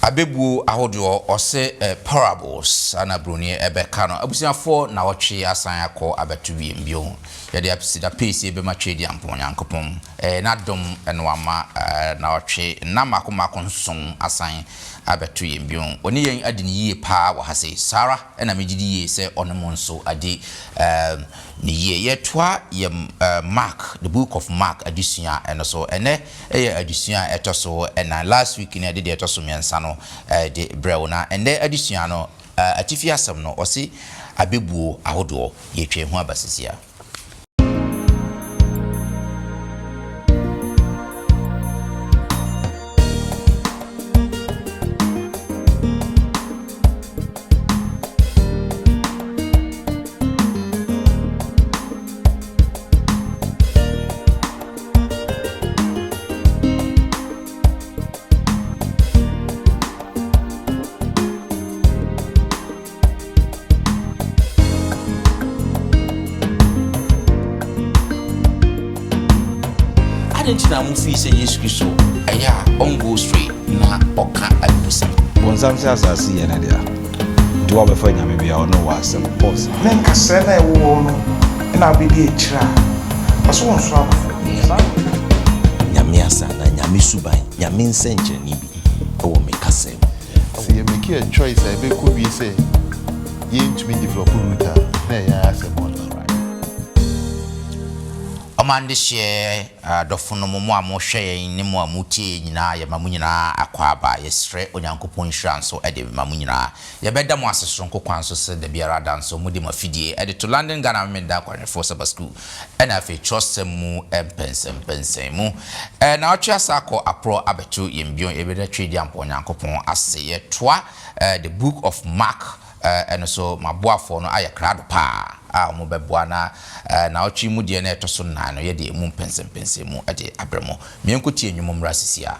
abebu ahodo ose parables ana broni ebeka no abusiafo na wotwe asan akọ abetu biembio yede apsida pese ebe ma twedi ampon yankopon na dom eno ama na wotwe na makomako nson asan abetu yembio oni yen adini yie pa wa hase Sarah na megidi yie se onomo nso ade ni yie yetwa ye Mark, the book of Mark adusua eno so ene adusua etoso na last week ni ade de etoso miensa no de brewna ene adusua no atifi asem no osi abebuo ahodo yetwe ho abasisia. na mufi se Yesu Kristo aya on go straight na oka abusa wonsam se asasi ye na dia do obefa nyame bia ono wa asem pause men kasre na ewo no na bidi ekira aso wonso abafo nyame asa na nyame suban nyame nsenche ni bi o me kasem so you make a choice I be could be say you to be develop router na ya asem on right amande share dofuno mo amohwe ni mo amutie nyina ya mamu nyina akwaba yesre onyankopon insurance so ede mamu nyina ya beda mo asesronko kwanso se de biara danso mudi mafidie ede to London Ghana memenda kwa for Sabbath school ena afi trostem mu empensem mu na otwa sako apro abetu yembio ebeda twedi ampo onyankopon ase ye toa the book of Mark and so maboafo no aye krado pa mo beboa na otwi mu de na etoso na no ye de mu pensem mu ade abremo mienkotie nwumom rasisia.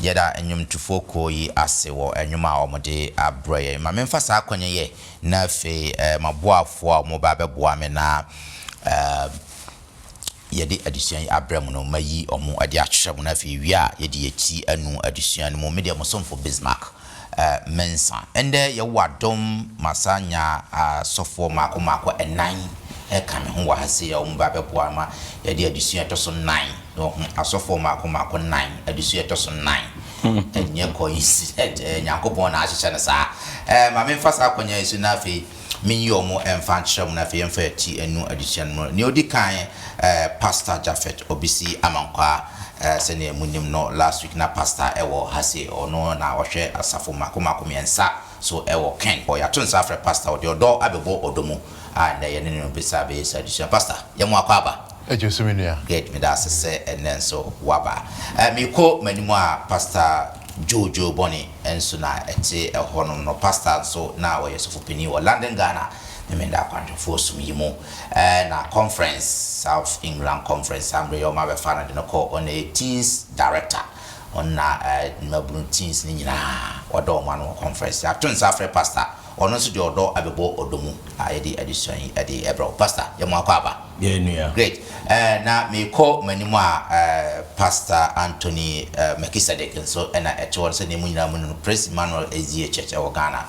yɛda enyum tufoko yi ase wɔ enyum a ɔmode abrɛ ma memfa saa kwanye ye na fe maboafo a ɔmo ba bɛboa me na yɛde adusuan abrɛ mu no mayi ɔmo ade ahwehwɛ mu na fe wi a yɛde yɛti anu adusuan mu media mo somfo Bismarck mensa ende yɛwɔ adom masanya sɔfo mako enan ka me ho wa hase ya ɔmo ba bɛboa ma yɛde adusuan to so 9 no asɔfo mako 9 adusuan to so 9 enye coincident nyankopɔn na ahyehyɛ ne saa ma me mfa saa kwanya isu na fe minyi ɔmo emfa nkyerɛm na fe yɛmfa ti anu adusuan mu ne odi kan Pastor Japheth Obisi Amankwa sene munim no last week na pastor ewo hase ono na ohwe asafo mako miensa so ewo ken o ya tun sa afre pastor odi odo abebo odomu na ye ne no bisa be sadisha pastor ye mo akwa aba ejosuminia get me da sese enen so waba mi ko manimu a pastor Jojo Boni enso na ete ehono no pastor so na wo yesofo pini wo London Ghana memenda kwanjo force mimo na conference South England conference ambre yo ma be fana de no call on a teens director on na mabunu teens ni nyina odo ma no conference atun sa afre pastor ono so de odo abebo odomu ayedi addition edi ebro pastor yemo akwa ye nua great na me call manimu a pastor Anthony Melchizedek so na eto so ne mu nyina mu no Praise Emmanuel Ezie Church e Ghana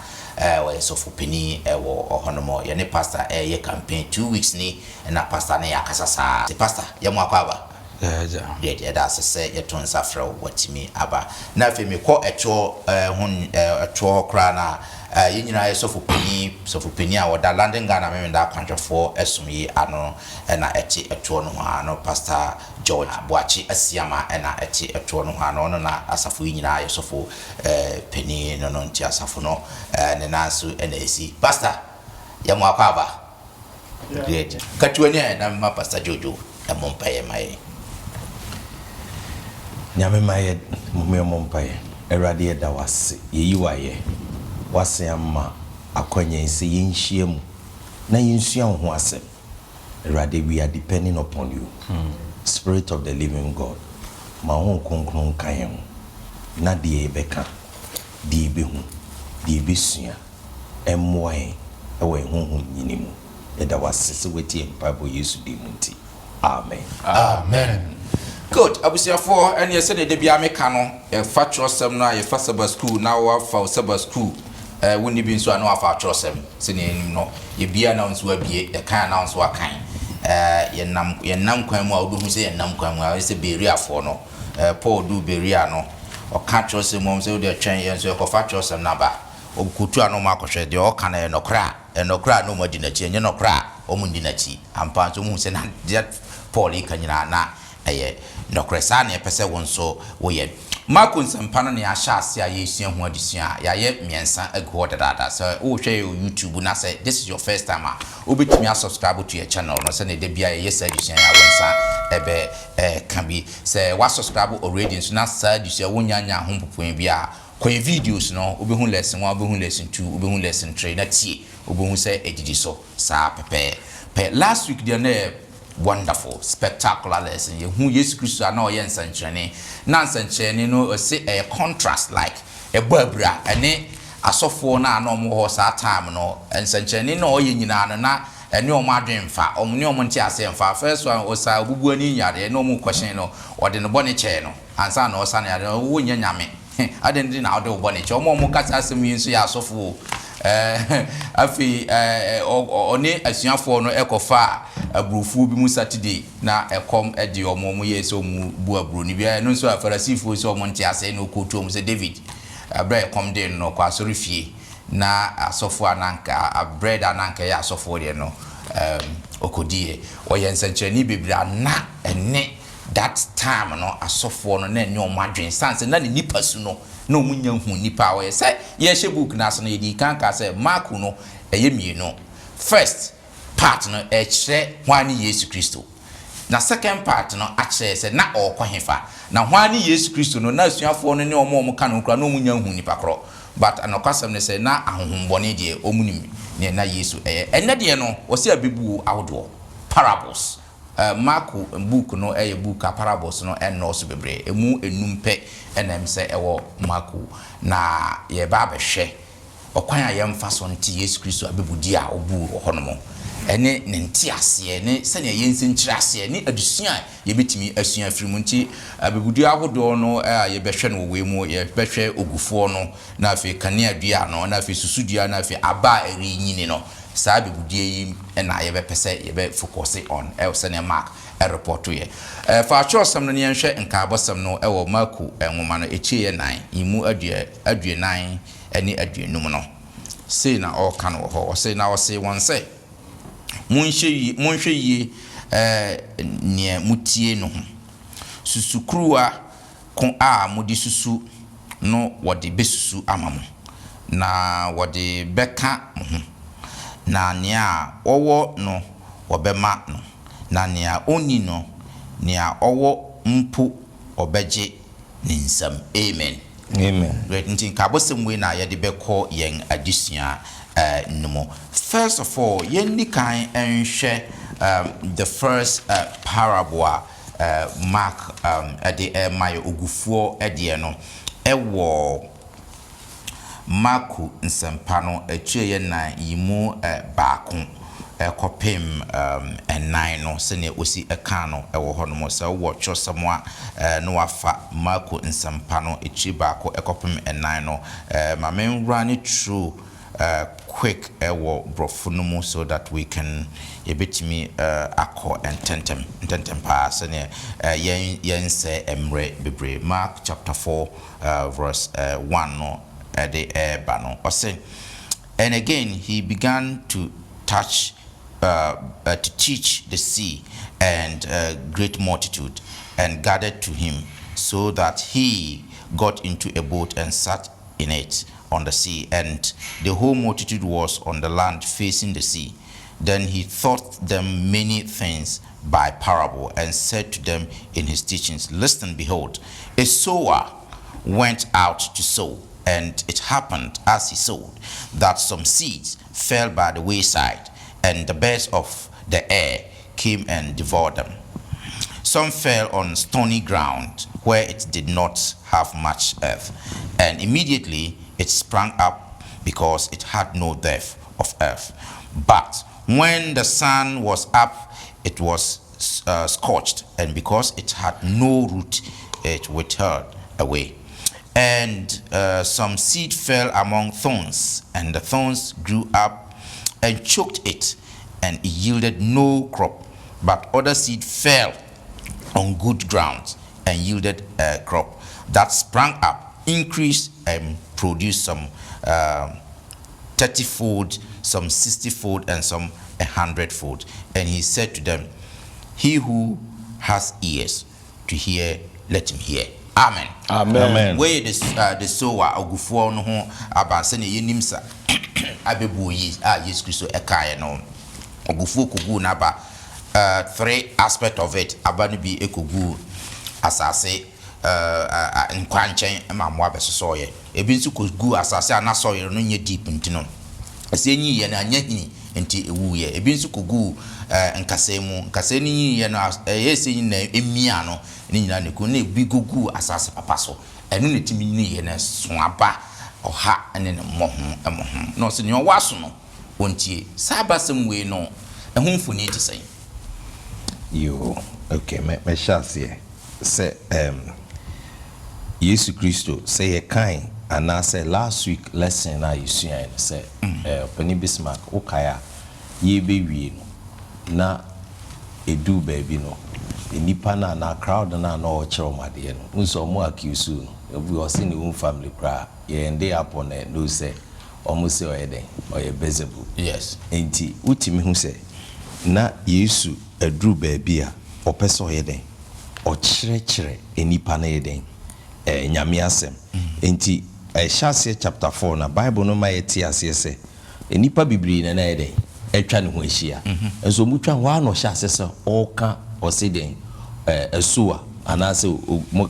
we so for penny wo ohonomo ye ne pastor ye campaign 2 weeks ni na pastor na yakasa sa the pastor ye mo akwa yeah that's say ye ton safra watimi aba na fe me ko eto hun eto kra na ye nyina ye so for penny a woda London Ghana me da kwantwefo esumyi ano na eti eto no ano pastor George Boachi Asiama na eti eto no ano na asafo nyina ye so for penny no nti asafo no ne naso na esi pastor ye mo akwa aba great katwani na ma pastor Jojo e mo mpaye mai nyame maye mompaye erade eda wase yeyi waye wase amma akwanya se yenhie mu na yensua ho asem erade we are depending upon you Spirit of the living God ma ho konkron kan ho na de ebeka de ebehu de ebesua emmoe ewe honhom nyinimu eda wase se wetie mpabo Yesu di munti amen good abusiafo ene yese de bia meka no e fa trosem no ye fa Sabbath school na wa fa Sabbath school woni bi nso anu afa trosem se ne enim no ye bia na nso abie e kan na nso akan ye nam kwan mu a obehu se ye nam kwan mu a se beriafo no Paul du beria no o ka trosem mo se de twen ye nso e ko fa trosem na ba o kutu anu ma kohwe de o kana ye nokra no mo di na chi enye nokra o mo di na chi ampa nso mu se na Paul ikanyina na eye nokresa na epese wonso woye Marko nsampa no ne ahya ase a yesua ho adesua ya ye miensa agu dada so wo hwe YouTube na say this is your first time obetumi subscribe to your channel no say na de bia ye yesa adesua ya wonsa ebe can be say wa subscribe already so na sa adesua wonyanya ho popon bia kwa videos no obehu lesson 1 obehu lesson 2 obehu lesson 3 na tie obehu say ejiji so sa pepe last week there na wonderful spectacular lesson ye hu Yesu Kristo na oye nsankyerene na nsankyerene no say a contrast like e babra ene asofo na omo ho sa time no nsankyerene na oye nyina no na ene omo adwenfa omo ne omo nti ase mfa first one o sa obubu ani nyare na omo question no ode no bone che no ansa na o sa na yare wo nya nyame ade ndi na ode wo bone che omo kasa asem yi nso ya asofo afi oni asuafo no ekofa abrufu bi mu Saturday na ekom edi omo yeso mu bu abru ni bia no nso afarasifo so omo nti ase no kotu omo se David abra ekom den no kwa sorifie na asofo ananka abred ananka ya asofo de no okodie oyensankyereni bebra na ene that time no asofo no na enye omo adwen sanse na ni nipa su no na omunya hu nipa we say ye hye book na so no yedi kan ka say Marko no eye mienu first part no e kire hwani Yesu Kristo na second part no a kire say na okwahefa na hwani Yesu Kristo no na asuafo no ne omo ka no kra na omunya hu nipa kro but anokwasem ne say na ahohombone de omunim ne na Yesu ene de no wo say abebu awdo parables Marko book no book parables no so bebre emu enumpe enam se ewo Marko na ye ba behwe okwan a yemfa so nti Yesu Kristo abebudi a obu honomo ene ne nti ase ne se ne yensi nkyira ase ne adusua ye betimi asua afirimu nti abebudi ahodo no ye behwe no we mu ye behwe ogufo no na afi kanea dua no na afi susudua na afi aba eri nyini no saa bebudie yi na ye be pese ye be focus on se ne mark report ye fa chosam no ne nhwe nkabosam no wo Marko nwoma no echi ye 9 imu adue 9 eni aduenum no sei na all kan wo ho sei na wo sei won sei monhwe yi ne mutie no ho susukruwa kon a mudi susu no wode besusu amamu na wode beka ho na nia owo no obema no na nia oni no nia owo mpu obeje ne nsam amen. Amen. Great ntin ka bosem we na ye de beko yen adusua numo. First of all, yen ni kan enhwe the first parable Mark de my ogufuo de no ewo Marko nsempa no etwe ye nan yimu baako kopem enan no se ne osi eka no ewo ho no mo se wo twosemo no wafa Marko nsempa no etwe baako ekopem enan no ma men run it through quick ewo brofo no mo so that we can ebetimi akọ ententem pa se ne yen se emre bebre. Mark chapter 4 verse 1 no bano ose. And again he began to teach the sea and great multitude and gathered to him, so that he got into a boat and sat in it on the sea, and the whole multitude was on the land facing the sea. Then he taught them many things by parable, and said to them in his teachings, listen, behold, a sower went out to sow. And it happened as he sowed that some seeds fell by the wayside, and the birds of the air came and devoured them. Some fell on stony ground where it did not have much earth, and immediately it sprang up because it had no depth of earth. But when the sun was up, it was scorched, and because it had no root, it withered away. And some seed fell among thorns, and the thorns grew up and choked it, and it yielded no crop. But other seed fell on good ground and yielded a crop that sprang up, increased, and produced some 30-fold, some 60-fold, and some 100-fold. And he said to them, he who has ears to hear, let him hear. Amen. Amen. Where the sower ogufuo no ho abanse ne yenim sa abebu yi Yesu Kristo ekaye no ogufuo kogu na ba three aspect of it abanu bi ekogu asase nkwanchen ma mo abesoso ye ebi nsu kogu asase anaso ye no nye deep ntino asenyi ye na anya hini nti ewu ye ebi nsu kogu nkasemu nkaseni ye no yesenyi na emia no ni nyina ne ko na bi gugu asase papa so enu ne timi ni ye na so aba oha ene ne moho no se ne owaso no wontie sabasem we no ehunfo ni tisai yo okay me shase say Yesu Kristo say ye kind and I say last week lesson na you see and say Penny Bismarck okaya ye be wi no na edu baby no nipa na crowd na o chero made no nso mo accuse no we was in the own family cry ye ende upon no say almost say oyeden oye bezebu yes enti utimi hu say na Yesu adru baby a opeso oyeden o kire enipa na yeden nyame asem enti Ecclesiastes chapter 4 na Bible no ma yeti ase say enipa bibiri na yeden etwa ne ho ahia enso mutwa ho ano hya asese oka osiden esuwa anase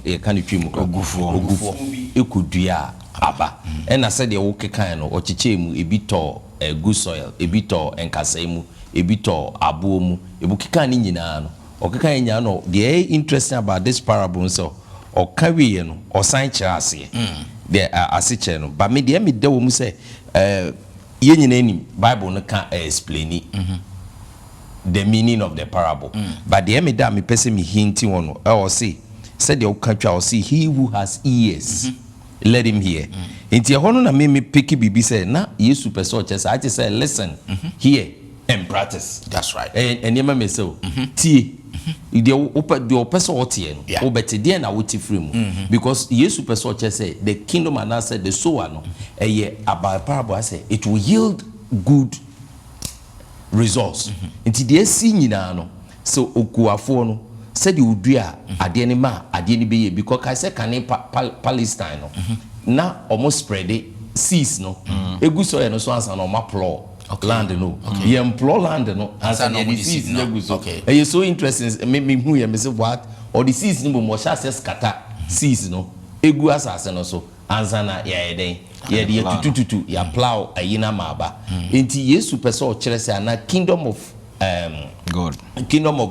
e kan twim ogufu ekudua aba ena se de wo kekan no ochiche mu ebito good soil ebito enkasai mu ebito abo mu ebu kekan ni nyina no okeka nya no the interesting about this parable so okawe no osan kira ase the ase kire no but me de me de wo mu say ye nyina anim Bible no can explain it the meaning of the parable but the me da me person me hinting one or say said the country or see he who has ears let him hear nti hono na me picky bibi say na yesu person chese I just say listen hear and practice. That's right. And you may say tie the person what tie no obeti dey na what free mu because yesu person chese the kingdom and I said the sower no about parable I say it will yield good results nti dey see nyina no so okuafo no said you do ade ni ma ade ni be because I say can Palestine no na almost spread it seas no egu so no so answer no ma plow land no ye employ land no answer the seas no egu so you so interesting me hu ye me say what or the seas no mo sha say scatter seas no egu asase no so answer na ye den ye de tututu ya plow ayina maba enti yesu pese o kire say na kingdom of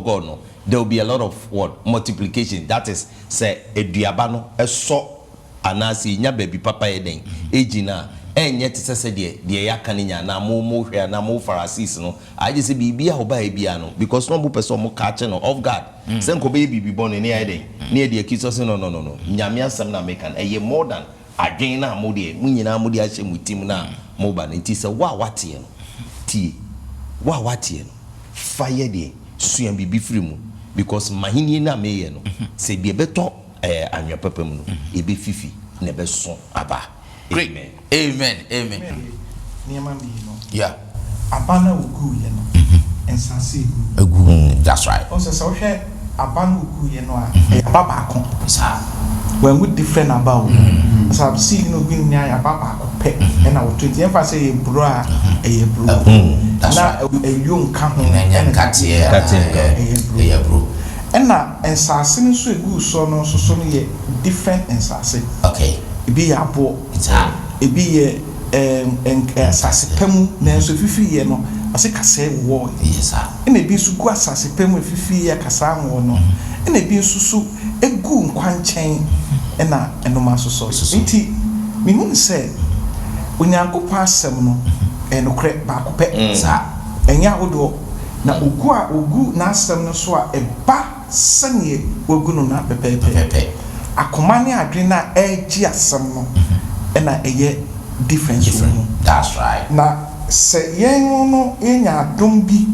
God no there will be a lot of what multiplication that is say eduaba no eso anasi nya baby papa eden ejina enye te say de ya kaninya na mo hwe na mo pharisees no I just say bibia ho ba bia no because no mo person mo ka che no of God say ko be bibi born ni eden ni de kiso say no nyame asem na make an eye more than adwen na mo de munyina mo de a hye mutim na mo ba nti say wa watie no ti wa watie no fire de suan bibi free mu because mahini na meye no se bi beto anwa papa mu no e be fifi na be so aba. Great. Amen. Niema mi no. Yeah. Abana ugu ye no. Ensase Egu. That's right. O se so hwe abana ugu ye no a baba ko. Sir. When we different about so see no green nya baba ko pe e na wo 20 emfa say e bro a e bro. Na e yun ka ho na katie e bro. Ena ensase nso egu so no so no ye different ensase. Okay. Ebi ya abo. Ebi ye asase pemu na nso fifi ye no ase kase wo. Yes sir. Ena ebi nso gu asase pemu fifi ye kasa wo no. Ena ebi nso so egu nkwanchen ena enoma so. Nti me hu se onyankopɔ asɛm no enokre ba ko pɛ sa enya hodo na ogu na asɛm no so a eba sane ogu no na pepepe akoma ne adwen na egi asɛm no ena eye difference no. That's right. Na se yen no enya adom bi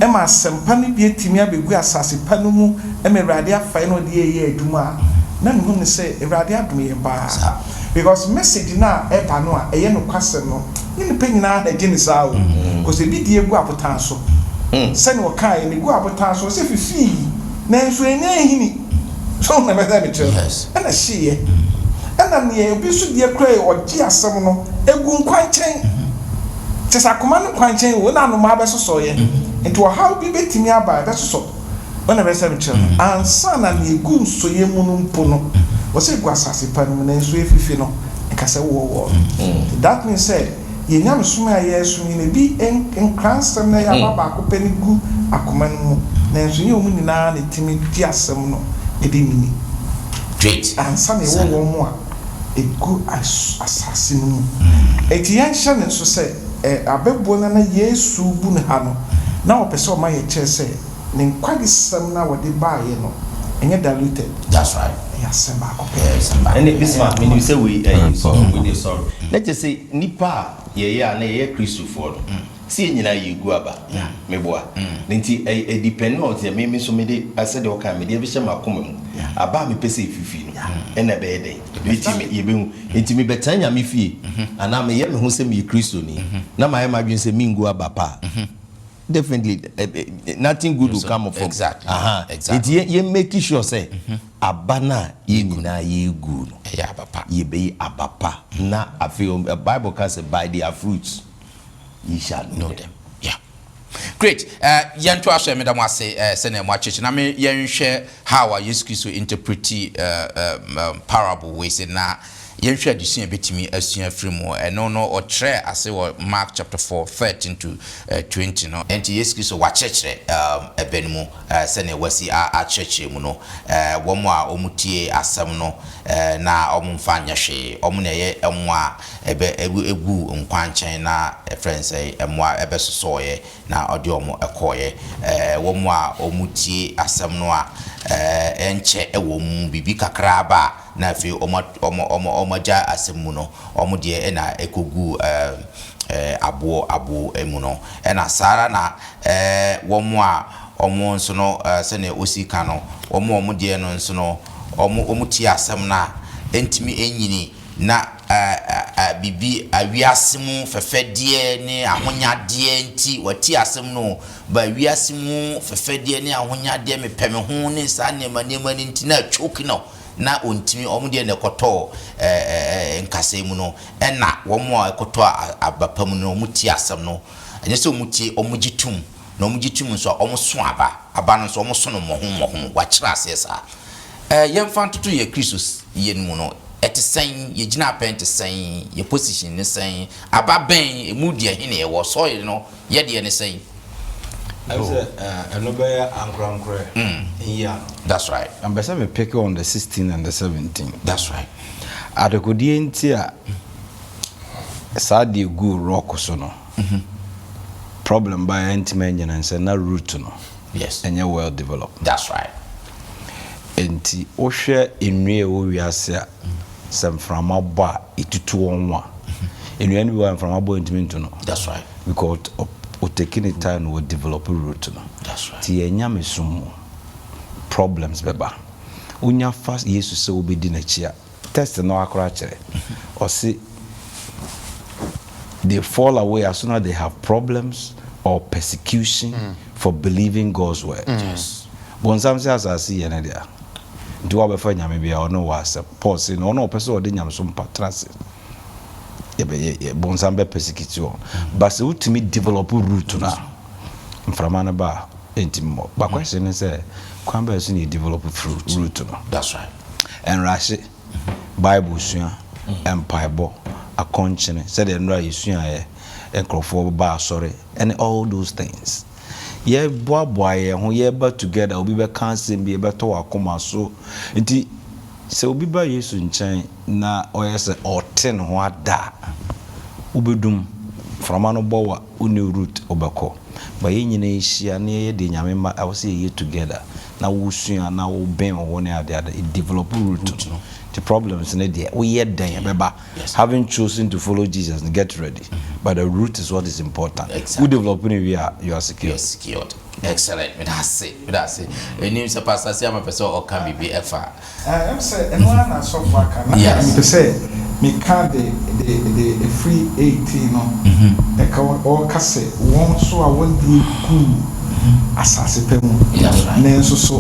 e ma asɛmpa no bi etimi abegu asase pa no mu e me Awurade afa no de eye adwuma na me hu ne se Awurade adom ye ba because message na e ba no a eye no kwasɛm no ni pe nyina na gye ne saa o because e bi die gu abotan so sɛ ne wɔka ne gu abotan so se fifi na nso enya hini so na be that me yes ana hye ana ne obi so die kra ɔgye asɛm no egu nkwankyɛn sesa koma no nkwankyɛn wo na no ma be soso ye nti wo how bi betimi aba be soso wana be sɛ me kyerɛ ansa na ne egu nso ye mu no mpo no wo se gu asase pa no na nso efifi no nka sɛ wo that means say ye nyam suma ya yesu ni bi en kransem na ya baba ko pani gu akoma no mu na nso ye omu nyina na timi di asɛm no e bi mini great ansa na wo wo mu a egu asase no mu eti yan hye ne so sɛ abebo na yesu bu ne ha no na wo pese o ma ye kyerɛ sɛ ne nkwagisɛm na wo de ba ye no enye diluted. That's right. Yes, and this man when you say we sorry let's just say nipa ye na ye Christopher see nyina ye gu aba me boa nti e depend on the me so me de I said o kan me de be hye makoma mu aba me pese fifi no e na be den nti ye be hu nti me betanya me fie ana me ye me hu se me Christo ni na my imagine say me ngu aba pa definitely nothing good will come from exactly exactly ye make sure say abana ye nyina ye gu no ya abapa ye be abapa na afio Bible can say by their fruits ye shall know them. Yeah, great. Yanto aso me da mo ase se na mo acheche na me yenhwe how Jesus Christ interpret parable we say na yɛnhwɛ adesua betimi asua free mu ɛno no ɔtrɛ ase wɔ Mark chapter 4 13 to 20 no enti Yesu Kristo wakyerɛkyerɛ ɛbɛn mu sɛne wasi akyerɛkyerɛ mu no wɔn a ɔmutie asɛm no na ɔmumfa nyɛ hwee ɔmo na ɛyɛ ɛmo a egu nkwankyɛn na friends ɛmo a ɛbɛsosɔɔyɛ na ɔde ɔmo ɛkɔɔyɛ wɔn a ɔmutie asɛm no a enche ewo mu bibi kakra ba na afi omoja asemu no omudie na ekogu abo emu no na sara na womo a omo nso no se ne osika no omudie no nso no omutie asem na entimi enyini na bibi awiasemu fefedie ne ahonyade nti wati asem no ba awiasemu fefedie ne ahonyade mepeme ho ne sa nema nti na choki no na ontimi omude ne koto nkasemu no na womo ekoto abapam no omutie asem no enye se omutie omugitum na omugitum nso omuso aba no nso omuso no moho wakyira asesa yemfa ntoto ye Christus ye mu no etisan ye gina pen tisan ye position ne san ababen emudi ehine ye wo so ye no ye de ne san eno be ankrankre yeah, that's right. I'm better me pick on the 16 and the 17. That's right. Adekodi entia sadi go rock so no problem by intimate and say na root no Yes, and you well developed. that's right. Enti ohwe enwe wo wiase a sem from aba itutu onwa enwe ni wa from aba intimate no That's right. because o taking it time we develop a root no. That's right. Ti enya mesum problems beba unya fast Jesus se obedi na chia test no akora kire or see they fall away as soon as they have problems or persecution for believing God's word. Yes. Bonsam se asasi ye na dia nti wa befa nyame bia ono was Paul say no no person ode nyame so mpatrase ye bonsam be persecute o but se ultimate develop root na mframa na ba entimo ba question say kwamba so ni develop fruit root no. That's right. And rashi Bible sua empaibo akonchene said the nra yesua ye enkrofo ba sorry and all those things ye boaboa ye ho ye ba together obi be cancel be beto akoma so nti se obi ba Yesu nchen na oyese oten ho ada ubedum from ano bowa uni root obeko ba ye nyina ehia na ye de nyame ma awse ye together na wusua na wo ben wo ne ade develop root no. The problems in the we beba having chosen to follow Jesus and get ready. But the root is what is important. Exactly. Good developing you are secure. You're secured. Excellent. That's it. And you say pastor say I'm a person or can be ever. I'm say and one as so far can. Yes. Me say me can the free 18 no. E ka o ka say won so a won di ku asase pemu. That's right. Na so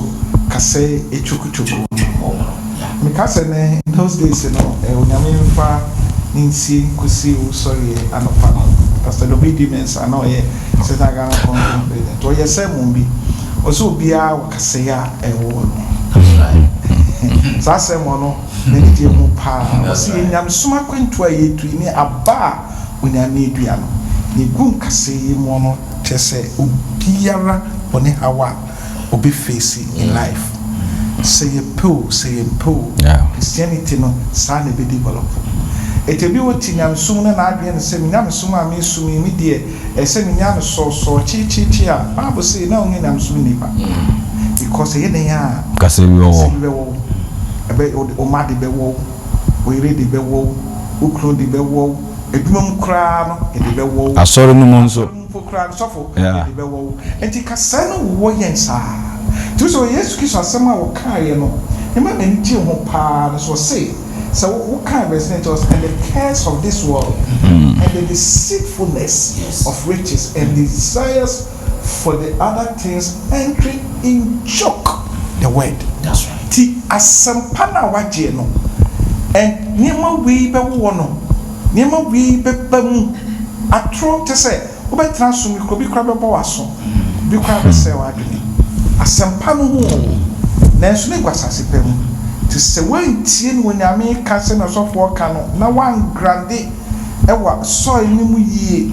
ka say echukuchuku. Because in those days, you know, Unyamimfa, Ninsi, Kusi, sorry, and Pastor Obedience, I know, said I got a compliment. Or yes, I won't be. Also, be our Cassia, a woman. That's a mono, many dear Mupa, was seeing them smoking to a bar when I need you. Nigun Cassia mono, Tesse, Ubiara, Bonehawa, will be facing in life. Say a pool, yeah. Christianity no sana be develop. It be what Tinyam soon and I be and say Minam Suma me sumi me dear, a seminam so chia. Bible say no in am sunipa. Because they are Casario a bit Omadi bewo, we read the bewo, Ukro the bewo, a drum crown in the bewo. I saw the monso For crown suffer, yeah. The bewo, and take a son woyensa. Tu so Yesu Kristo asema wo kan ye no e ma nti ho pa so say so wo kan resonate us and the cares of this world and the deceitfulness of riches and desires for the other things entering in choke the word. That's right. Ti asampa na waje no and niema we be wo no niema we be bamu atro te say wo be transumi ko bi kra be bo waso bi kra be say wa adwene asampa no ho nanso ne gwasase pam te sɛ wantie no wɔ nyame ka sɛ na ɔsɔfoɔ ka no na wangrade ɛwɔ soil no mu yie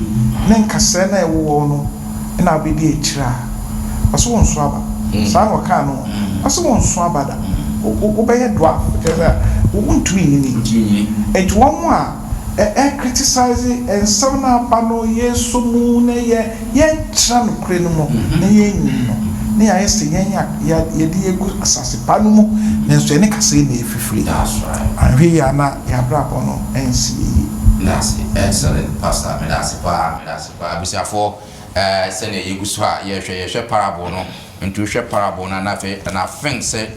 ne nkasɛɛ na ɛwɔ no ɛna wobɛdi akyire a ɔsɛ wɔn nso aba saa na ɔka no ɔsɛ wɔn nso aba da wobɛyɛ dwarf kyerɛ sɛ wontumi nyini enti wɔn a criticize nsɛm no aba no yɛso mu na yɛnkyerɛ no kore no mu na yɛnyin no ne yɛayɛ sɛ yɛde yɛgu asase pa no mu nanso ɛne kasɛe na ɛfifiri anhwɛ yi a na yɛabrabɔ no ɛnsi yie. That's excellent, Pastor. That's pa. Abusiafo sɛnea yɛgu so a yɛhwɛ parable no nti wohwɛ parable no and I think say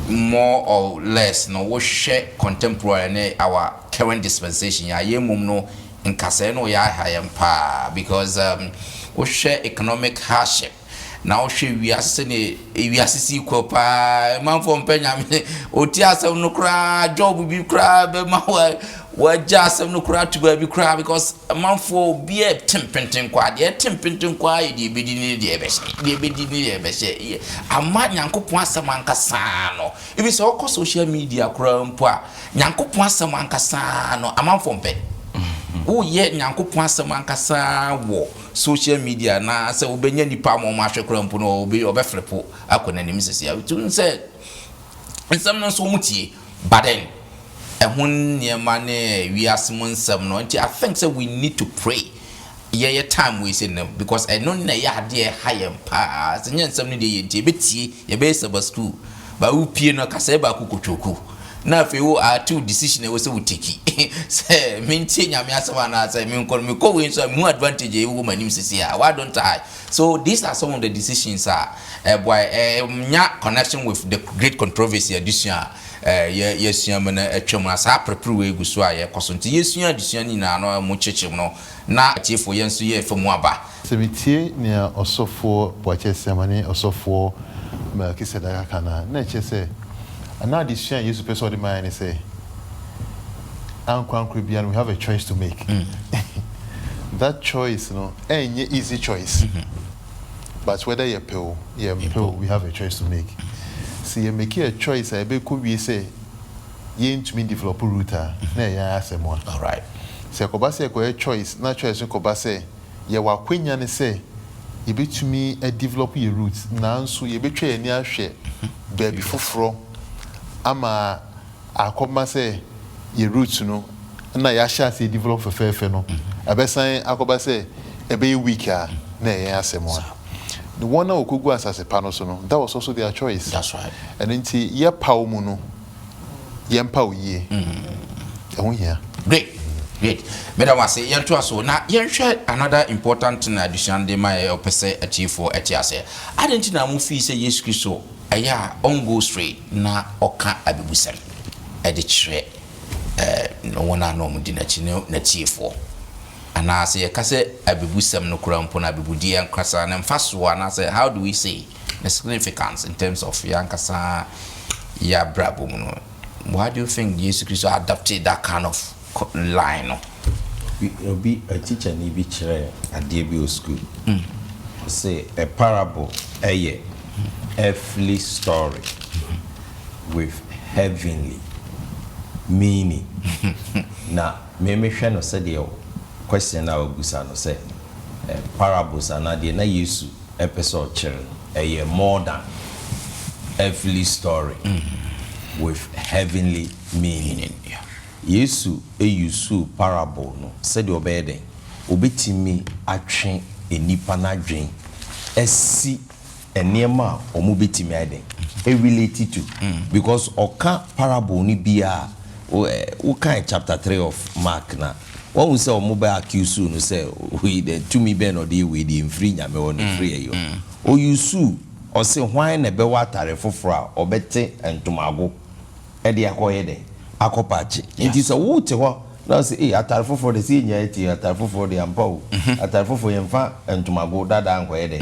more or less no wohwɛ contemporary ne our current dispensation ya yɛmum no nkasɛe no yɛ aha yɛn paa because wohwɛ economic hardship na wohwɛ wiase ne wiase si kɔ paa manfo mpɛ nyame oti asɛm no koraa job bi koraa bɛma wagya asɛm no koraa to baabi koraa because manfo bi tempenten kwa deɛ tempenten kwa yɛ deɛ bɛdi ne deɛ bɛhyɛ ama nyankopɔn asɛm ankasa no ebi sɛ wokɔ social media koraa mpo a nyankopɔn asɛm ankasa no amanfo mpɛ woyɛ nyankopɔn asɛm ankasa wɔ social media na sɛ wobɛnya nipa ma ɔmo ahwɛ koraa mpo no ɔbɛflepo akɔ n'anim sɛsia tun sɛ nsɛm no nso mutie baden ehun niema ne wiase mu nsɛm no nti I think say we need to pray yeah time we say no because I know na ya ade ha yɛm pa sɛ nya nsɛm no de yɛ nti betie yɛ be Sabbath school ba wo pie no kasa ba kokotwoku na fe wo two decision e wo sɛ wo take sɛ mentie nyame asɛm na sɛ me ko we so mu advantage e wo manim sisi a why don't I so these are some of the decisions nya connection with the great controversy edition yesua me na atwam asa prepare we gu so a ye koso nti yesua adesua ni na no mo chechim no na atiefo ye nso ye famu aba se metie ne osofo boache semane osofo ma kisedaka kana na che se ana adesua yesu person de man say ankwankro bia we have a choice to make that choice any easy choice but whether you pay we have a choice to make. See, you make a choice. I be could be say, you ain't me develop a router. Na ya asem one. All right. Se ko ba say ko a choice. Na choice ko ba say, ye wa kwenya ne say, you be to me a develop your roots. Na nso ye be twa ani ahwe baby foforo. Ama akoma say your roots no. Na ya sha say develop fefe no. Abesan akoba say e be weaker. Na ya asem one. The one who could go as a panosono, that was also their choice. That's right. And then see, ye paumono, ye pau ye. Oh, yeah. Great. Madam was say, yan to us so now, yan share another important addition de my opese achieve for etiase. I didn't know mufi say yes Christo, aya on go straight na oka abibusem. Editre no one no mudina na chief for. And I say, Case abibusem no kurampona abibudi and crassa and faso, and I say, how do we say the significance in terms of yankasa ya brabo? Why do you think Jesus Christ adopted that kind of line? You'll be a teacher in each at DBO school. Say a parable, a earthly story with heavenly meaning. Now, me shano said you. Question now Gusano say parables are not na use episode children a more than earthly story with heavenly meaning. Yesu use parable no said your bed obetimi atwe enipa na dwen esi enema omubetimi aden e related to because oka parable ni bia o kan chapter 3 of Mark na one will say mobile accuse no say we the to me ben or the way the free nyame on free you o you sue or say why na be watare foforo a obete entomago e de akoye de akopache it is a wote ho na say eh atare foforo de say nya eti atare foforo de ampa o atare foforo yemfa entomago dada ankoye de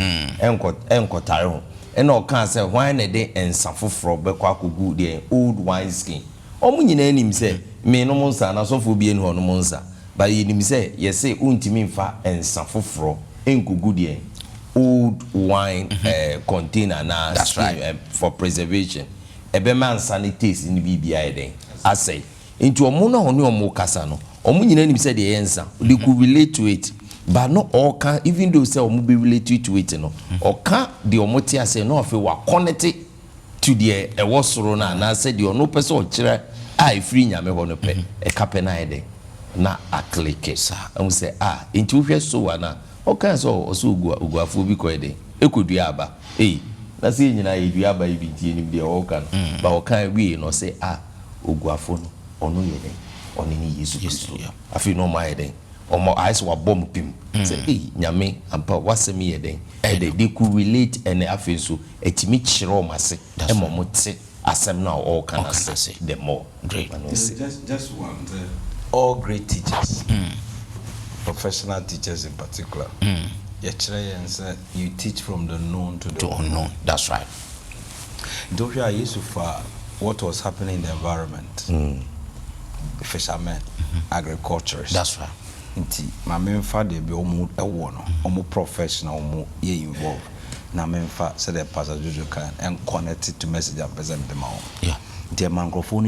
enkotare ho e na o kan say why na de ensa foforo be kwa kogu de old wine skin omu nyina anim say me no monsa na sofo bi eni ho no monsa but you say yes say untimi mfa ensa foforo enkugu de old wine container na that's right for preservation ebema nsa ne taste ni bibia eden asay into omo no ho ne omo kasa no omo nyina nim say de yensa they could relate to it but no all can even though say omo be relate to it no or can the omo tia say no of wa connect to the ewosoro na say the ono person o kire a free nyame ho no pe e kape na eden na aklike sa am say into hwe so na o kan so so oguafo bi ko eden ekodua aba na say nyina edua aba ibi tie nim de o kan ba o kan wi no say oguafo no ono yeden oni ni Yesu Kristo afi no ma yeden omo eyes wa bom pim say nyame ampa wasem yeden they could relate and afi so etimi kire o mase e mo te asem na all can say the more great. Just one all great teachers, professional teachers in particular. You teach from the known to the unknown. That's right. Don't you used to what was happening in the environment? The fishermen, agriculturists. That's right. My main father be almost professional, almost involved. Na memfa said the pastor Jojo can and connected to message and present them all. Yeah. The microphone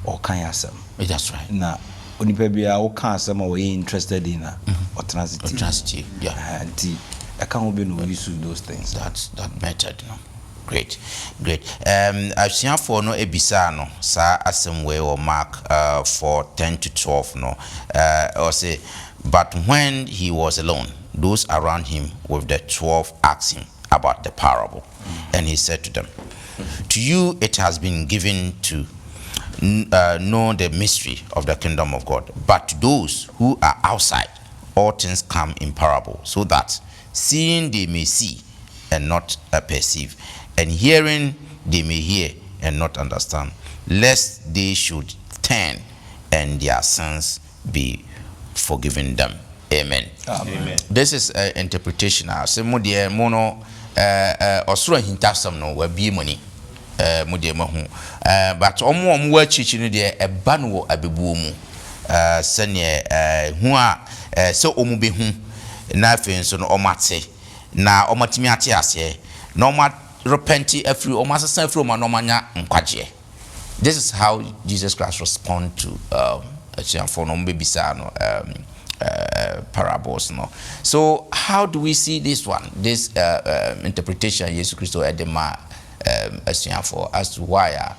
or can asem. That's right. Na onipa bia o kan asem or interested in or transitive. Yeah. And I can't be no use those things. That's that method, no. Great. I've seen for no ebisa no sa asem way or Mark 4:10 to 12 no. Or say but when he was alone, those around him with the 12 asked him about the parable. And he said to them, to you it has been given to know the mystery of the kingdom of God. But to those who are outside, all things come in parable, so that seeing they may see and not perceive, and hearing they may hear and not understand, lest they should turn and their sins be forgiven them. Amen. Amen. This is interpretation. Say mo de mono osoro hintasam no wa bi money mo de mahu but omo wa chichi no de eba no wo abebuo mu sene hu a se omu be hu na afen so no omate na omatimi ate ase na omat repenti afri omasesa afri oma no manya nkwaje. This is how Jesus Christ respond to for no bisa no parables no. So how do we see this one, this interpretation Jesus Christ edema for as to why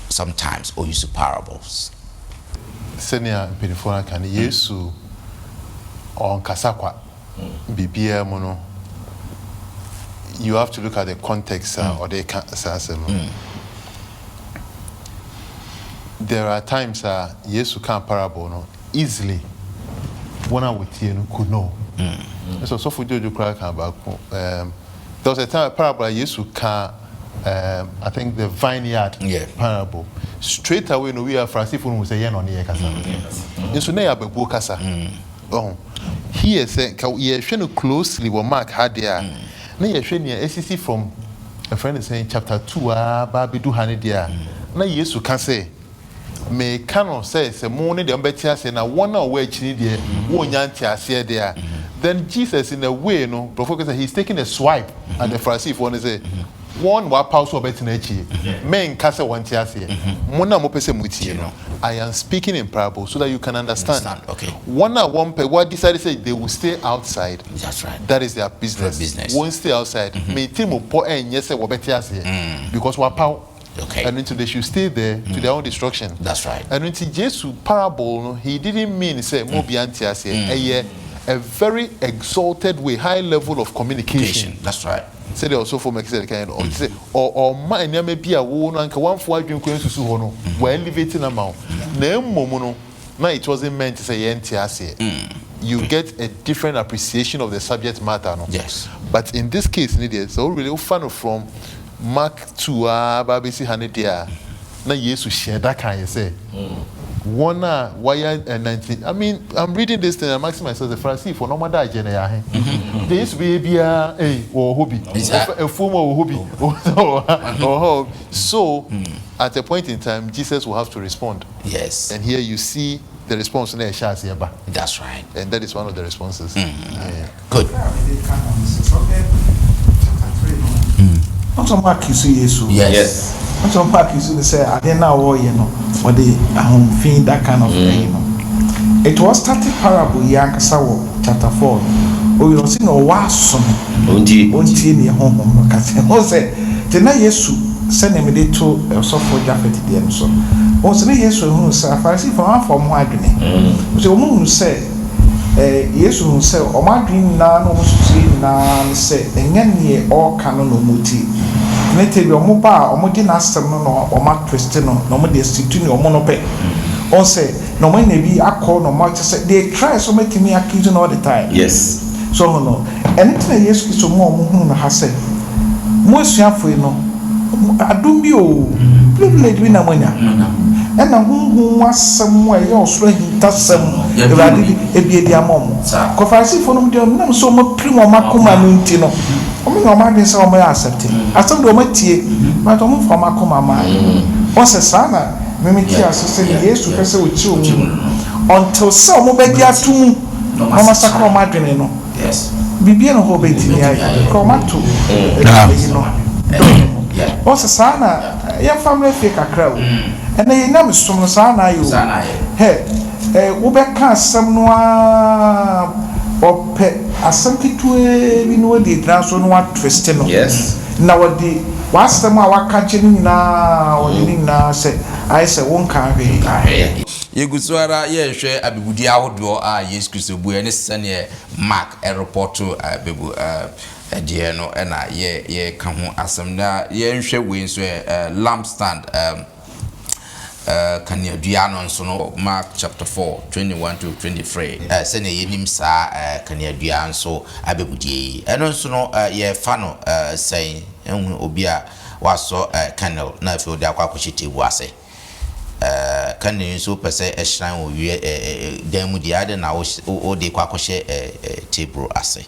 sometimes or use parables? Senior penifona can Yesu on kasakwa bibia mono. You have to look at the context or the there are times Yesu can parable no easily one hour with you could know. So for Jojo crack about there was a time parable Yesu can I think the vineyard parable. Straight away no we are Francisco will say yen on the kasa. So now abebu kasa. Oh, here say you should closely what Mark had there. Now you should SEC from a friend is saying chapter 2 baby do hani there. Now Yesu can say me cannot say morning the better say na one away chini there won yanti ase there. Then Jesus in a way no professor he's taking a swipe and the Pharisee one say one wa pause so better na chi men kase wanti ase mona mo pese muti no I am speaking in parable so that you can understand. Okay. One pe what decided say they will stay outside. That's right. That is their business. Won't stay outside. Me timo po enye se wo better ase because wa power. Okay. And until they should stay there to their own destruction. That's right. And until Jesus parable, no, he didn't mean say more a very exalted way, high level of communication. That's right. Say they also for make say kind of say or man may be a woman and one for drink to suhono. We're elevating amount. No, it wasn't meant to say you get a different appreciation of the subject matter. No? Yes. But in this case, so really fun from Mark 2 babisi hanidia na Yesu share that kind of say one why 19 I mean I'm reading this thing and I'm asking myself the Pharisee for no matter agenda ya there used to be a hobby a form of hobby so at a point in time Jesus will have to respond. Yes. And here you see the response in the that's right. And that is one of the responses. Good. Also mark isu Yesu. Yes. Also mark isu say ade na wo ye no. Or the ahomfin that kind of thing, you know. It was started parable yankasa wo chapter 4. O you see no waso Onti ni honhom no ka se. O say te na Yesu se na me de to so for Jafet de no so. O se na Yesu hu se afarisi for one form ho adwene. O se o mu se Yesu hu se o ma adwene na no mususu na se enye ne o ka no no muti. Nete bi o mo ba o mo di na asem no o ma twist no no mo de situ ni o mo no pe. On say no man be akọ no much say they try so make me accusing all the time. yes So no anything yes so mo hu na ha say mo suafo no adom bi o privilege bi na manya and na hu asem wa ye osoro hintasem ebade bi ebiedi amom ko farisi fo no dem na so mo primo makoma no nti no o me no ma bin say o mo accept asem do o matie but o mo fo makoma ma o se sana Mimiki asese Yesu pese uchi omu until so mo be dia tumu no masakro madwene no Yes. bibie no ho be tini ai ko mato you know o se sana ya family fake akra o ene ye nam som no sana yo he wo be ka asem no a ope asem kitue bi no di transo no twist no yes na wodi wasem a wakache ni na wodi ni na se ai se won ka hwe Yegusuara ye hwe abibudi ahodo a Yesu Kristo bu ene sene Mark report bebu de no na ye ka ho asem na ye nhwe we nso lampstand kan ya dua no nso no Mark chapter 4 21 to 23 sene yenim sa kan ya dua nso abibudi eno nso no ye fa no sen ehun obi a waso candle na fe odi akwa kwchite bu ase kan ni so pese ehran o wie dan mu dia de na o de kwa kwhye table ase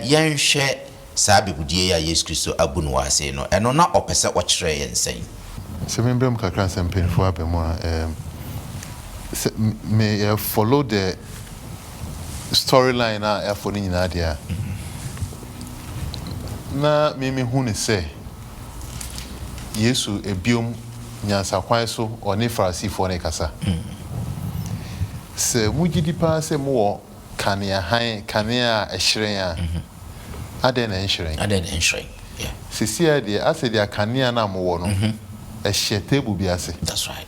yenhwe sa bibudie ya Yesu Kristo abunu wase no eno na opese o kire yensen se membrem kakra sempen fo abemo me follow the storyline a for ni nyina dia na me hu ne se Yesu ebiom nyansa kwan so oni farisi fo ne kasa se mugidi pa se mo kanea han kanea ehyiren a aden na ehyiren yeah sisia de ase de kanea na mo wo no ehye table bi ase that's right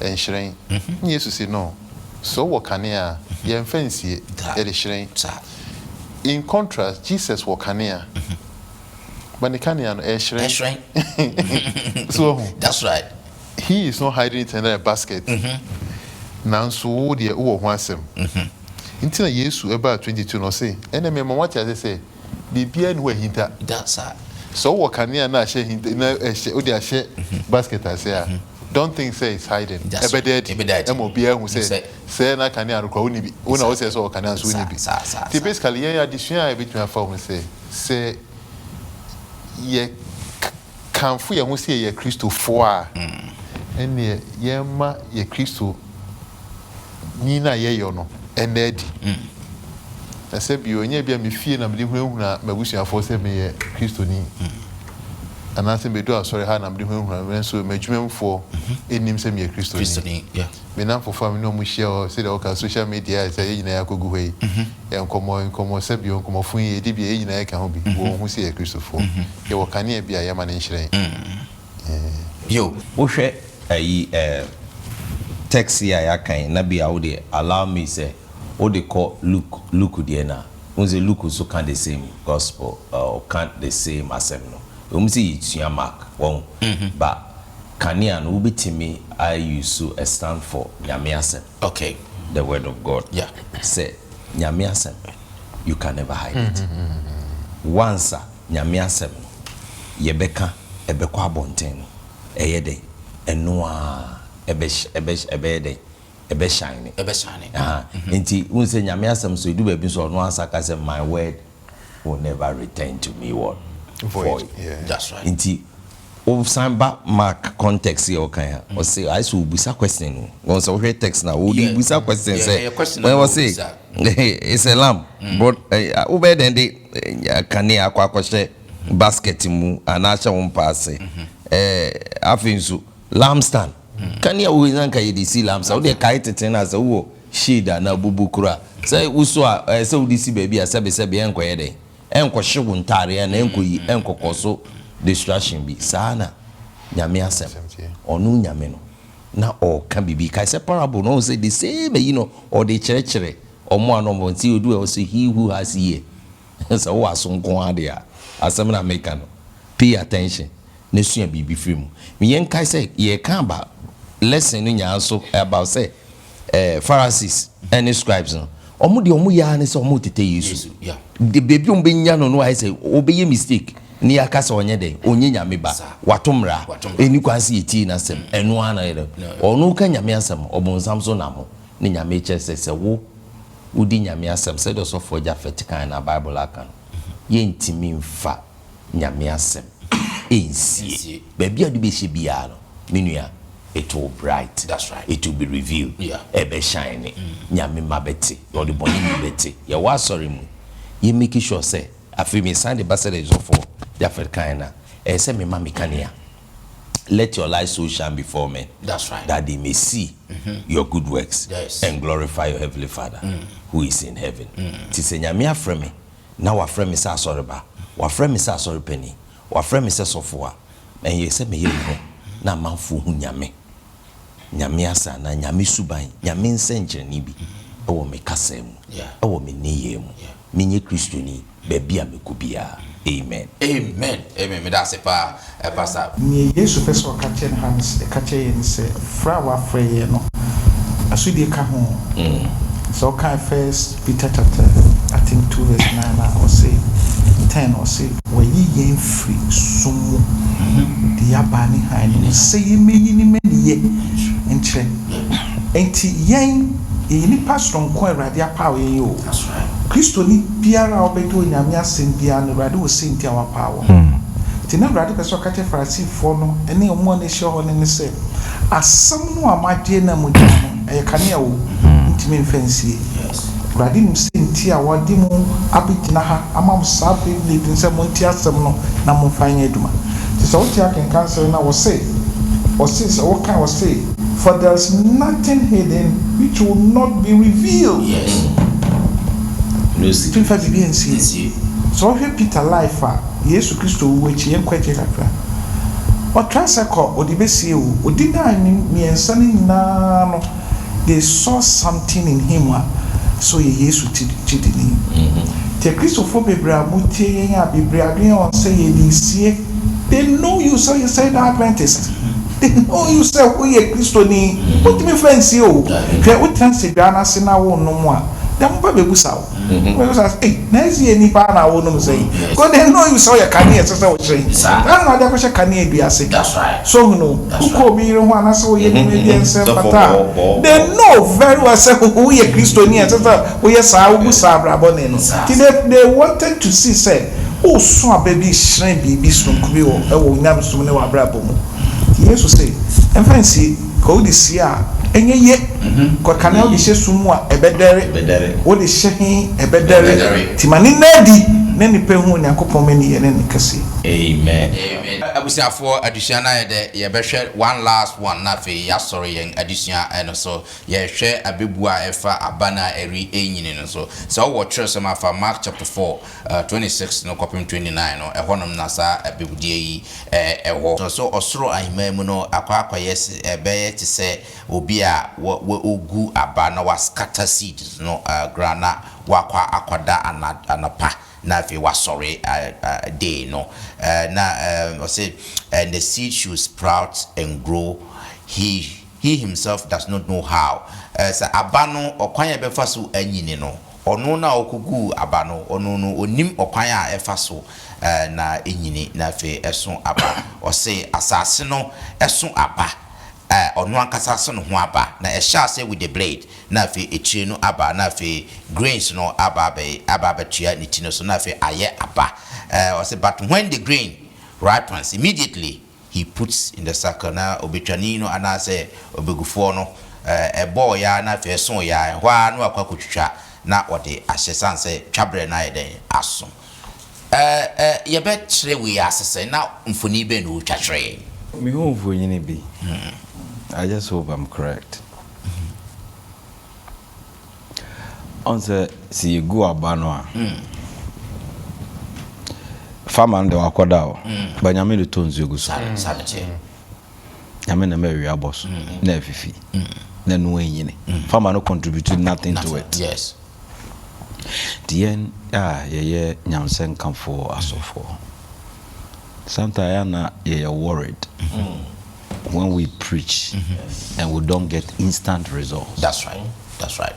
ehyiren Yesu say no so wo kanea ye mfansie e de hyiren in contrast Jesus wo kanea but the kanea no ehyiren so that's right he is not hiding it in a basket. Nanso wo de wo ho asem. Intina Yesu eba 22 no say, ene me mama tia say, bibia no hinta. That's right. So wo kanea na she hinta na wo de she basket ase don't think say it's hiding. Ebe dead. Emo bia hu say na kanea ro ni bi. Wo na wo say so kanea so ni bi. Typically ya addition a between afa hu say ye kanfu ye hu say ye Christopher a ene yema ye Kristo ni na ye yo no enedi ese bi onye bia me fie na me hu na mabusuafo se me ye Kristo ni anase me do asori ha na me hu na so madwumemfo enim se me ye Kristo ni yeah me na for family no mu share se de oka social media se ye nyina yakogu hoi ye nkomo se bi nkomo fun ye di bi ye nyina yaka ho bi wo hu se ye Kristofo ye wo kane bia ye ma ne nhyiren yo wo hwe ayi text ya yakan na bia wo de allow me say wo de call Luke de na wo say Luke so can the same gospel or can the same asem no wo say itsua Mark won but kania no bitimi I use a stand for nyame asem okay the word of God yeah say nyame asem you can never hide it once nyame asem yebeka ebekwa abonten eyede eno a ebe shine nti unse nyame asem so edu ba bi so no asaka say my word will never return to me what void. Yeah. That's right. Nti o samba Mark context here okay o say I so busa question once o hear text na o di busa question say when was say it's a lamb but o be then dey kane akwa kwhye basket mu anaasha wo mpaase afei nso lampstand kan ya wo nyanka ye de si lamps wo de kai teten na so wo shade na bubu kura say wo so a say wo de si baby a sebe enkoye de enko hyewo ntare na enko yi enko koso distraction bi sana nyame asem onu nyame no na o kan bibi kai say parable no say the same or the chere omo anombo nti odu e say he who has ear so wo asonko ade a asem na make no pay attention na sua bibi free me yen kai say ye kan ba lesson no nya so about say Pharisees and scribes no omo de omo ya ne say omo tete Yesu the baby on be nya no I say obeye mistake ni akasa onye de onye nyame ba watomra eni kwanse yeti na sem eno ana yede onu ka nyame asem obonsam so na mo ni nyame chese se wo udi nyame asem se do so for Jafet kan na Bible aka ye ntimi mfa nyame asem ensie baby adu be hye bia no menua it will bright. That's right. It will be revealed. Ebe shine. Nyame mabete. Or the body mabete. Ya wa sorry mu. You make sure say afi me sign the basket for the Africana. Say me mama kania. Let your light so shine before men. That's right. That they may see your good works and glorify your heavenly Father who is in heaven. Ti se nyame afre me. Na wa afre me sa sorry ba. Wa afre me sa sorry penny. Wa afre me sa sofo. And you say me here na manfo hu nyame. Nyame asa na nyame suban nyame nsenkyereni bi ewo me kasem ewo me neye mu menye kristoni bebia mekubia amen me da se pa pastor ni Yesu peso kache na hans kache yen se fra wa fra ye no asudi ka ho so kan first Peter chapter I think 2 verse 9 or say 10 or say we yen free sumu the abani hani say me yini me ye enche enti yen yini pastor nko awrade apa we yo that's right Kristo ni biara obedo nyame asem bia no awrade wo senti awapa wo ti na awrade peso kache Pharisee fo no ene omo ne hye ho ne se asem no amade na mu no e kane wo ntimi mfansie awrade mu senti a wode mu abigina ha amam sabe leading se mo nti asem no na mo fanye aduma ti so ti aken cancel na wo say so what kind of say for there's nothing hidden which will not be revealed. No see. So if Peter life Yesu Kristo which yen kwache kakra. O transako odibesi o odina mi ensani na no they saw something in him so Yesu tidini. Te Kristo for bebra mutie yen a bebra adwen on say ye disie they know you so you say the Adventist. They know you say we are Christian. What me friends you? We translate Ghana sina wo no mo a. Dem ba be busa wo. We say eh na ezi eni pa na wo no say. Because they know you say you can here say we train. That na dey question can here bi ase. That's right. So no, who ko bi re ho ana say we dey me dey say pata. They know very well say we are Christian here say we are sa wo busa abrabo ne no. They wanted to see say oh so a baby shrine bibi so nkubi wo e wo nyam so ne wa abrabo mu. Jesus say enfansi ko di sia enye ye ko kanel di hyesumu a ebedere wo di hyehin ebedere timani nadi na nipa hu Nyankopon mani ye ne kase amen abusiafo adusua na ye de ye behwe one last one na fe ya sorry yen adusua eno so ye hwe abebu a efa abana eri enyini no so wo chire so ma fa Mark chapter 4 26 no kopim 29 no ehonom na sa abebudie yi eho so osoro ahima mu no akwa yes ebeye ti se obi a ogu aba na was scatter seeds no grana wakwa akwada anapa na fe was sorry day no I say and the seed should sprout and grow he himself does not know how so abano okwan e befa so anyini no ono na okugu abano ono no onim okwan a efa so na enyini na fe eson aba o say asase no eson aba ono ankasa so no ho aba na e sha say with the blade na fe etire no aba na fe grains no aba tua ni tino so na fe aye aba o say but when the grain ripens immediately he puts in the sack na obetwani no ana say obegufo no ebo ya na fe so ya hwa no akwa kotwitwa na ode ahyesan say twabre na ye den aso You bet 3 we say now mfoni be no twatwe. Me hope for you be. I just hope I'm correct. On say see you go abano farmer de wakoda o ba nyame de tonzu egu so Sabeche. nyame na me wi boss na afifi na no enyine farmer no contribute nothing to it. Yes. The end ye nyamsen come for asofo. Sometimes you're worried when we preach and we don't get instant results. That's right. That's right.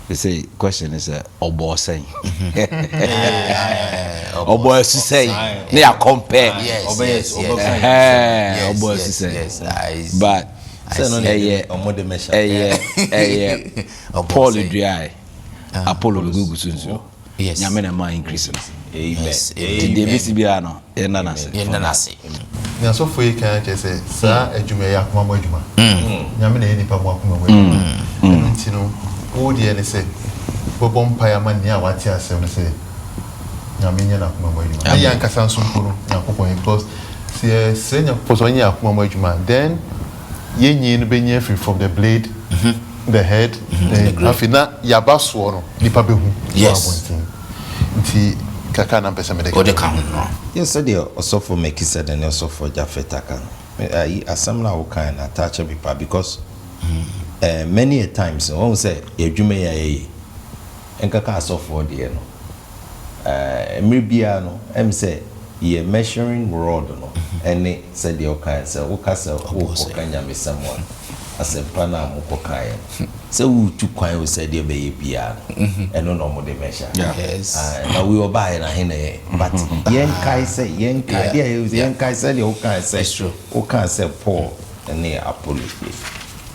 They say question is obo saying. Obo saying. They are compare. Yes. But Paul dry. Apollo Google soon. Yes. Nyame na ma increase. Amen. David bia no ye na se. Na so for you can just say sa adwuma ya akoma mo adwuma. Nyame na nipa mo akoma mo adwuma. Nti no wo de ne say bobo mpaya ma ni a wate asem ne say nyame nya na akoma mo adwuma. Na ya nkasa nso mporo nyakopon because say nya poso nya akoma mo adwuma then ye nyi no be nya free from the blade. The head, afina yabaso no nipa behu. Yes. Nti kaka na pesa me de. O de ka no. Yes, said you also for make said and also for Jafetaka. Asam na wo kan attach people because many a times one say edwuma ya yi enkaka so for the no. Emribia no em say ye measuring rod no ene said you kan say wo ka say wo ko kanya me someone. Asempa na mukokaye se wutu kwan we said e be bia eno no mo de measure. Yes. Na we oba na hene but yen kai say yen kai say the o kan say true. O kan say Paul ene Apollo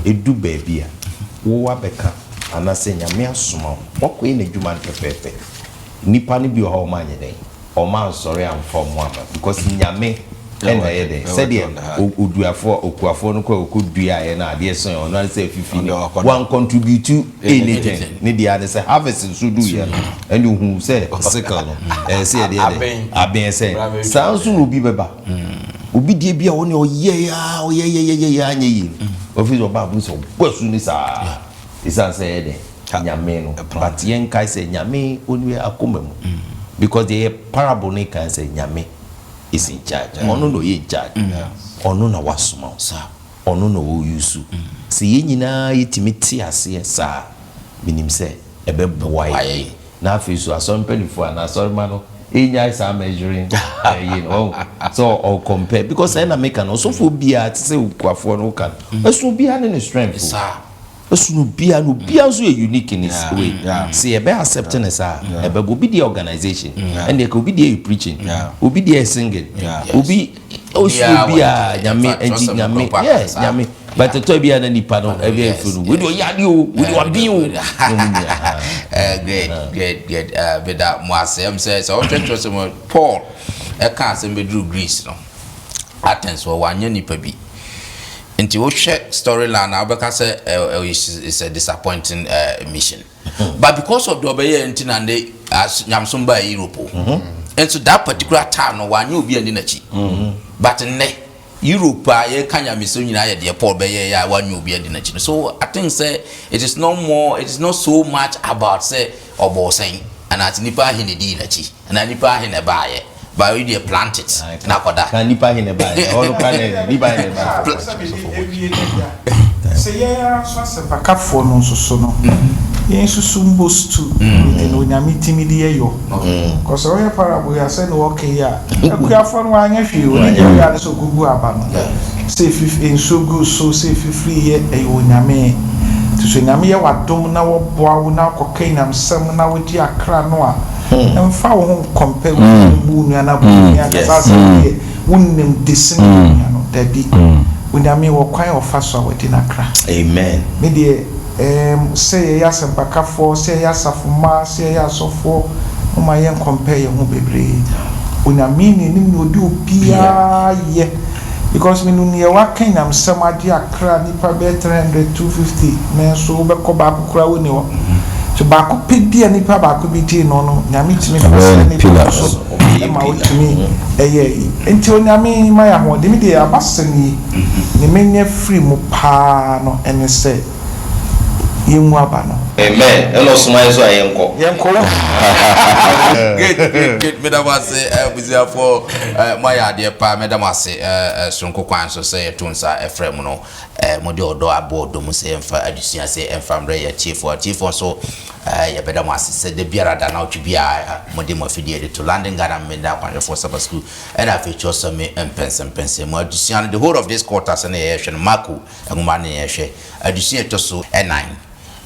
edu ba bia wo wa beka ana say nyame asoma wo ko ina dwuma pepepe nipa ne bi o ha o manye den o man sorry am from one because nyame and I said, Okuafo no okudua na ade so on na say fifi one contribute to anything need the other say harvest so do here and who say sickle no say the aben say sounds will be beba obi die bia woni oye anye yi office of babu so gwasu ni sa isan say de nyame no but yen kai say nyame oni akomam because the parable ne kan say nyame is in charge. Ono no ye in charge. Ono na wasuma sa. Ono no wo yusu. Se ye nyina yetimi ti ase sa. Minim se ebe boaye. Na afisu asompanifo na asorma no enya is measuring you know. So all compare because na make an also for bia to say kwafo no kan. Eso bia ne strength. Sa. Eso bia no bia so unique in his way. See ebe accepting sa. Ebe go be the organization and they could be the preaching. Obi the singing. Obi bia nyame enti nyame. Yes, nyame. But to bia na nipa no ebe funu. We do yadi o, we do abi o. Great. But that Moasem says so Paul e kan se be drew Greece no. Athens wo wanye nipa bi. Until we check storyline, I say it's a disappointing mission. But because of the obey and they as Yamsumba Europe, and so that particular time, no one you be an energy. But in Europe, I can't miss the Paul Bay, one you be an energy. So I think say it is no more, it is not so much about say or saying, and at Nipa Hinedi energy, and I Nipa in a buyer. But we dey plant it. Na koda. Can nipa hine ba. All can nipa hine ba. Say yeah, so se backup for no so no. Yen susu mbos tu. No nyame timidi yo. Cause we parable ya say no okay ya. Akuafo no anya hwe o na ya so gugu aba no. Say if in so good so say free here e o nyame. To so nyame ya wadom na wo boa wo na kokai nam sam na wo di akra no a. And found compare with moon and a boon, wouldn't disin, there be when I mean what quite of fast within a crack. Amen. Maybe say yes and back up for, say yes of Mars, say yes of four, my young compare your home baby. When I mean you do Pia, yeah, because when you are working, I'm some idea cranny per better 250 men so back back crowd. So back pedi ani pa back be tea no nyame timi fast ni so ɛma wotumi ɛyɛ nti onyame ma ya ho de me de abasani ne menye free mu pa no ɛne sɛ yenwu aba no amen ɛno soma so ayenko Good. Madam, I say, for my idea, Madam, I say, Sonko Kwan, so say, Tunsa, a Fremono, Modio do aboard, Domus, and for Addition, say, and from Ray, chief or so, Madam, I said, the Biara than out to be a Modimo affiliated to London, Ghana, made up on the for Sabbath school, and I feature some and pence and pence, and Addition, the whole of this quarters and a Marco, and money, Addition to so, and 9.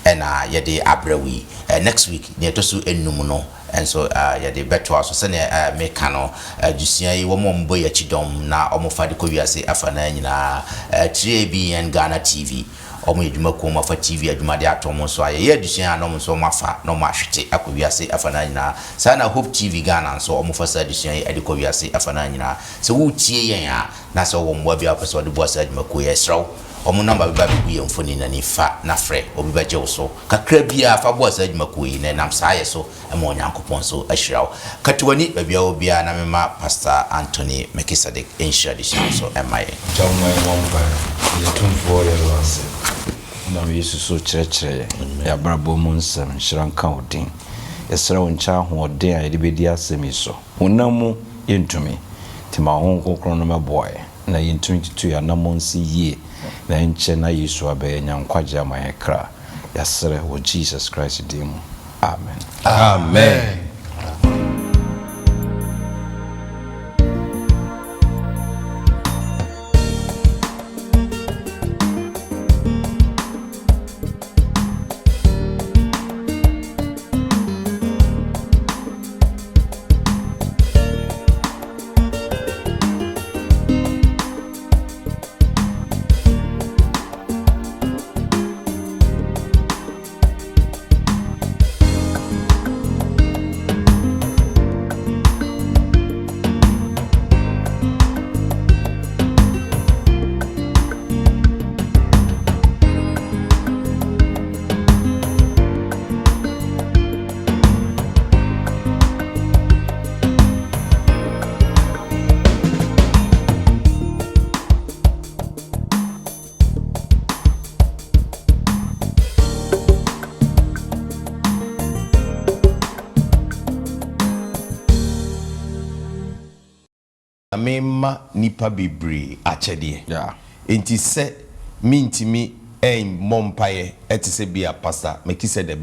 And yede abrewi next week near to su enumuno and so yede beto so sene meka no adusia yi wo mombo ya chidom na omofa de ko wiase afana nyina TABN Ghana TV omo eduma ko mafa TV aduma de atom so aye adusia no so mafa no mahwete akowiase afana nyina sana Hope TV Ghana so omofa sa adusia yi ade ko wiase afana nyina so wo tie yen a na so wo mbo bia pese de bo sa aduma ko yesraw omo number be ba bi yemfoni na ni fa na frɛ obi ba gyew so kakra bia fa bo sa adwuma ko yi na nam saaye so e mo nyankopɔn so ahyiraw katwani ba bia obi na mema Pastor Anthony Mekisadek enhyira so emaye jamwe womba ye tumfo ye wase na Yesu so kyerɛkyerɛ ya brabo mu nsɛm nhyira nka odin yɛsrɛ wo nkyɛ ahoɔden a yɛde bɛdi asɛm yi so wonamu yɛntumi tima ho nkokron no mɛboae na yɛntumi tutu ya na monsi yie na nkyɛ na Yesu abɛyɛ nyankwagye ama yɛ kra yɛsrɛ wɔ Jesus Christ din mu amen amen amema nipa bebree akyɛdeɛ yeah enti sɛ mintimi en mompaye etise bia Pastor Mekisadek